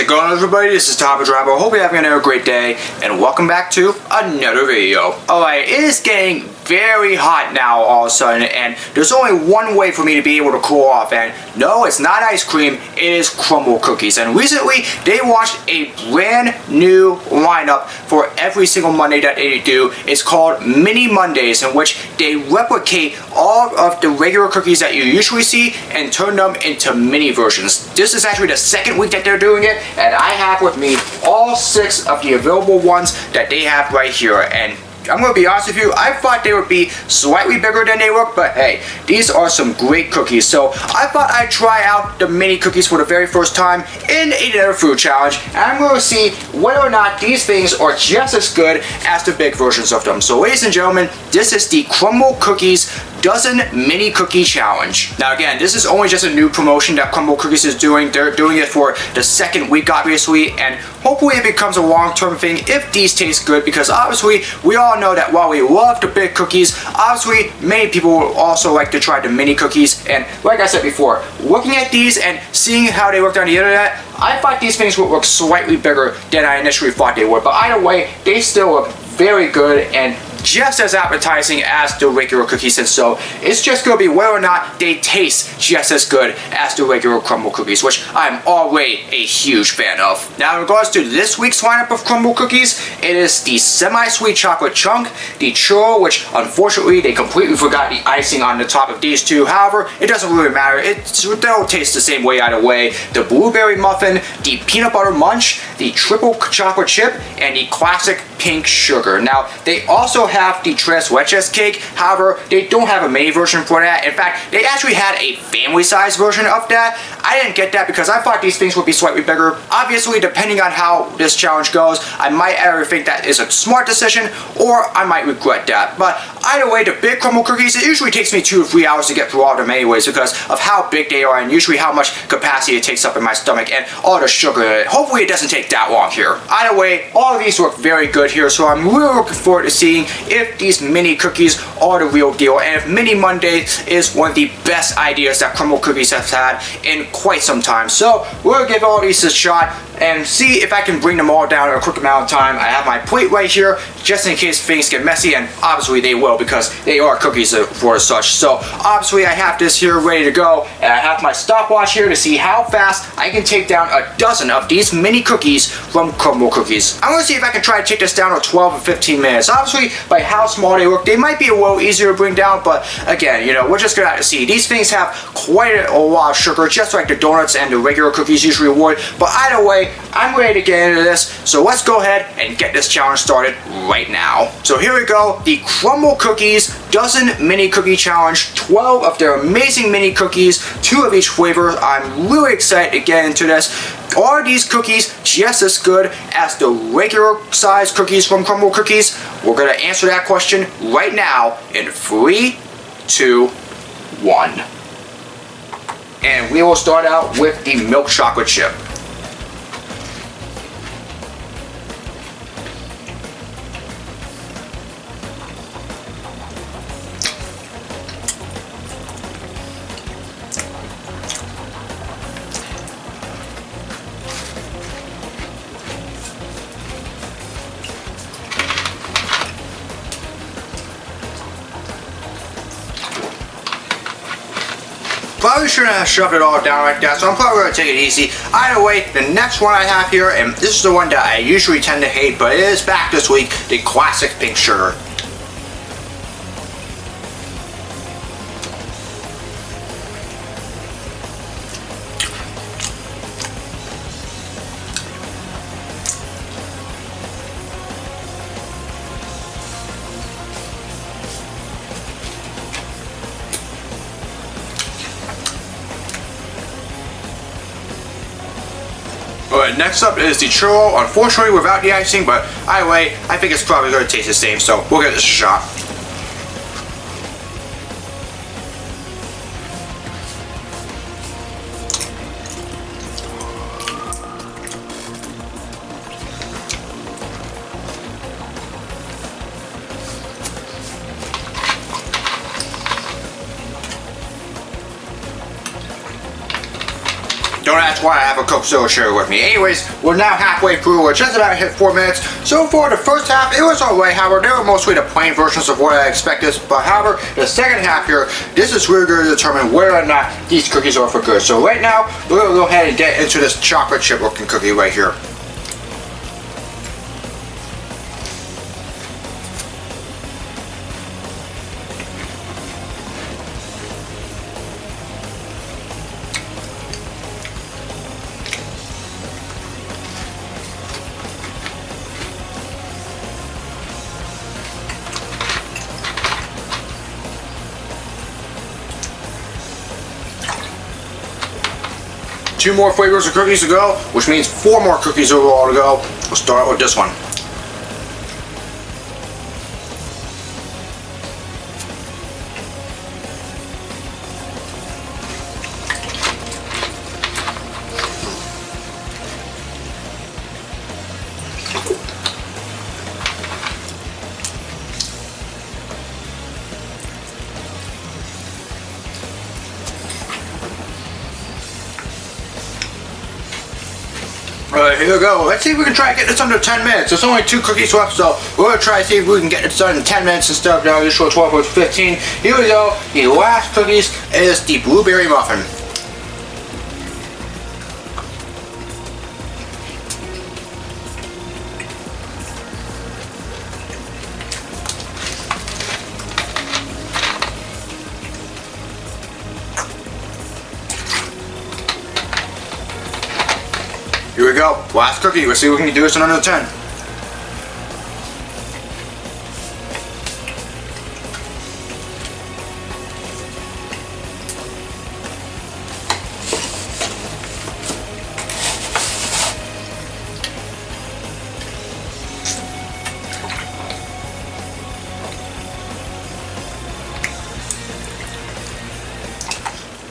going on, everybody? This is Top Driver. Hope you're having another great day, and welcome back to another video. Alright, it is getting very hot now all of a sudden, and there's only one way for me to be able to cool off, and no, it's not ice cream, it is Crumbl Cookies. And recently, they launched a brand new lineup for every single Monday that they do. It's called Mini Mondays, in which they replicate all of the regular cookies that you usually see and turn them into mini versions. This is actually the second week that they're doing it, and I have with me all 6 of the available ones that they have right here. And I'm going to be honest with you, I thought they would be slightly bigger than they look, but hey, these are some great cookies. So I thought I'd try out the mini cookies for the very first time in another food challenge, and I'm going to see whether or not these things are just as good as the big versions of them. So ladies and gentlemen, this is the Crumbl Cookies Dozen Mini Cookie Challenge. Now again, this is only just a new promotion that Crumbl Cookies is doing. They're doing it for the second week, obviously, and hopefully it becomes a long-term thing if these taste good, because obviously we all know that while we love the big cookies, obviously many people also like to try the mini cookies. And like I said before, looking at these and seeing how they looked on the internet, I thought these things would look slightly bigger than I initially thought they would, but either way, they still look very good and just as appetizing as the regular cookies. And so it's just going to be whether or not they taste just as good as the regular Crumbl Cookies, which I'm already a huge fan of. Now in regards to this week's lineup of Crumbl Cookies, it is the semi-sweet chocolate chunk, the churro, which unfortunately they completely forgot the icing on the top of these two. However, it doesn't really matter, they'll taste the same way either way. The blueberry muffin, the peanut butter munch, the triple chocolate chip, and the classic pink sugar. Now they also have the tres leches cake. However, they don't have a mini version for that. In fact, they actually had a family size version of that. I didn't get that because I thought these things would be slightly bigger. Obviously, depending on how this challenge goes, I might either think that is a smart decision or I might regret that. But either way, the big Crumbl Cookies, it usually takes me 2 to 3 hours to get through all of them anyways because of how big they are and usually how much capacity it takes up in my stomach and all the sugar in it. Hopefully it doesn't take that long here. Either way, all of these look very good here, so I'm really looking forward to seeing if these mini cookies are the real deal and if Mini Monday is one of the best ideas that Crumbl Cookies has had in quite some time. So we're going to give all these a shot and see if I can bring them all down in a quick amount of time. I have my plate right here just in case things get messy, and obviously they will because they are cookies for such. So obviously I have this here ready to go, and I have my stopwatch here to see how fast I can take down a dozen of these mini cookies from Crumbl Cookies. I'm going to see if I can try to take this down in 12 or 15 minutes. Obviously, by how small they look, they might be a little easier to bring down, but again, you know, we're just going to have to see. These things have quite a lot of sugar, just like the donuts and the regular cookies usually would, but either way, I'm ready to get into this, so let's go ahead and get this challenge started right now. So here we go, the Crumbl Cookies Dozen Mini Cookie Challenge, 12 of their amazing mini cookies, 2 of each flavor. I'm really excited to get into this. Are these cookies just as good as the regular size cookies from Crumbl Cookies? We're going to answer that question right now in 3, 2, 1. And we will start out with the milk chocolate chip. Probably shouldn't have shoved it all down like that, so I'm probably going to take it easy. Either way, the next one I have here, and this is the one that I usually tend to hate, but it is back this week, the classic pink sugar. Alright, next up is the churro, unfortunately without the icing, but either way, I think it's probably going to taste the same, so we'll give this a shot. Don't ask why I have a Coke Zero share with me. Anyways, we're now halfway through. We're just about hit 4 minutes. So for the first half, it was alright. However, they were mostly the plain versions of what I expected. But however, the second half here, this is really going to determine whether or not these cookies are for good. So right now, we're going to go ahead and get into this chocolate chip looking cookie right here. Two more flavors of cookies to go, which means 4 more cookies overall to go. We'll start with this one. Alright, here we go. Let's see if we can try to get this under 10 minutes. There's only 2 cookies left, so we're going to try to see if we can get this done in 10 minutes instead of the usual 12 or 15. Here we go. The last cookies is the blueberry muffin. Here we go. Last cookie. Let's see if we can do this in under 10.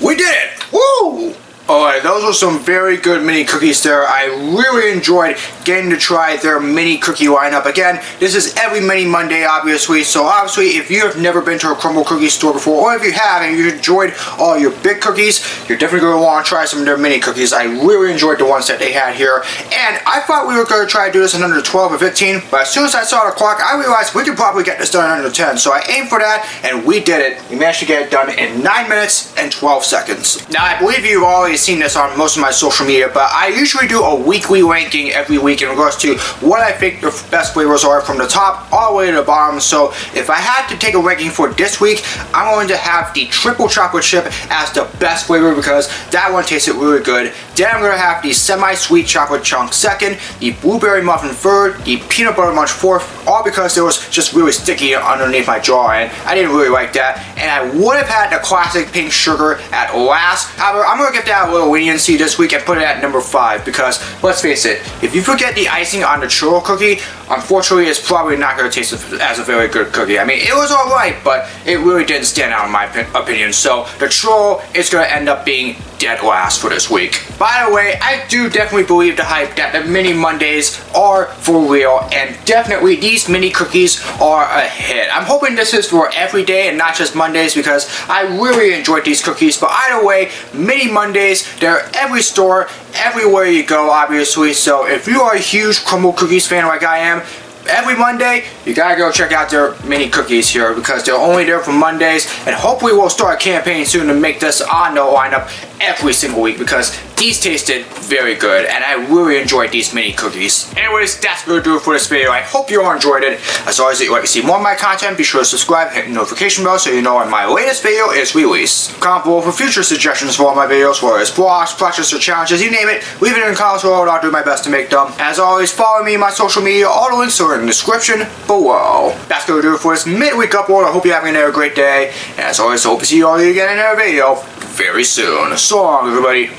We did it! Woo! Alright, those were some very good mini cookies there. I really enjoyed getting to try their mini cookie lineup. Again, this is every mini Monday, obviously. So obviously, if you have never been to a Crumbl Cookie store before, or if you have and you enjoyed all your big cookies, you're definitely going to want to try some of their mini cookies. I really enjoyed the ones that they had here. And I thought we were going to try to do this in under 12 or 15, but as soon as I saw the clock, I realized we could probably get this done in under 10. So I aimed for that, and we did it. We managed to get it done in 9 minutes and 12 seconds. Now, I believe you've already seen this on most of my social media, but I usually do a weekly ranking every week in regards to what I think the best flavors are from the top all the way to the bottom. So if I had to take a ranking for this week, I'm going to have the triple chocolate chip as the best flavor because that one tasted really good. Then I'm going to have the semi-sweet chocolate chunk second, the blueberry muffin third, the peanut butter munch fourth, all because it was just really sticky underneath my jaw and I didn't really like that. And I would have had the classic pink sugar at last. However, I'm going to give that a little leniency this week and put it at number 5 because, let's face it, if you forget the icing on the churro cookie, unfortunately it's probably not going to taste as a very good cookie. I mean, it was alright, but it really didn't stand out in my opinion. So the churro is going to end up being dead last for this week. By the way, I do definitely believe the hype that the mini Mondays are for real, and definitely these mini cookies are a hit. I'm hoping this is for every day and not just Mondays because I really enjoyed these cookies. But either way, mini Mondays, they're every store, everywhere you go, obviously. So if you are a huge Crumbl Cookies fan like I am, every Monday, you gotta go check out their mini cookies here because they're only there for Mondays, and hopefully we'll start a campaign soon to make this on the lineup every single week because these tasted very good and I really enjoyed these mini cookies. Anyways, that's gonna do it for this video. I hope you all enjoyed it. As always, if you'd like to see more of my content, be sure to subscribe, hit the notification bell so you know when my latest video is released. Comment below for future suggestions for all my videos, whether it's vlogs, projects, or challenges, you name it. Leave it in the comments below and I'll do my best to make them. As always, follow me on my social media. All the links are in the description below. That's gonna do it for this midweek upload. I hope you're having a great day. And as always, I hope to see you all again in another video very soon. So long, everybody.